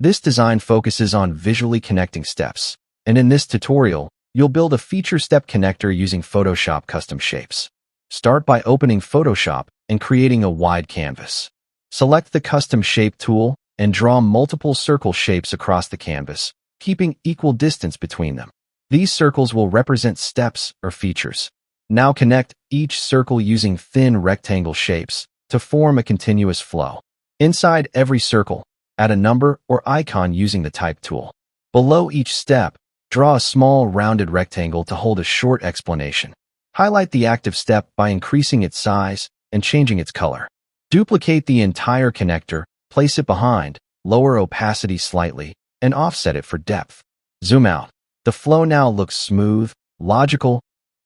This design focuses on visually connecting steps, and in this tutorial, you'll build a feature step connector using Photoshop custom shapes. Start by opening Photoshop and creating a wide canvas. Select the Custom Shape tool and draw multiple circle shapes across the canvas, keeping equal distance between them. These circles will represent steps or features. Now connect each circle using thin rectangle shapes to form a continuous flow. Inside every circle, add a number or icon using the Type tool. Below each step, draw a small rounded rectangle to hold a short explanation. Highlight the active step by increasing its size and changing its color. Duplicate the entire connector, place it behind, lower opacity slightly, and offset it for depth. Zoom out. The flow now looks smooth, logical,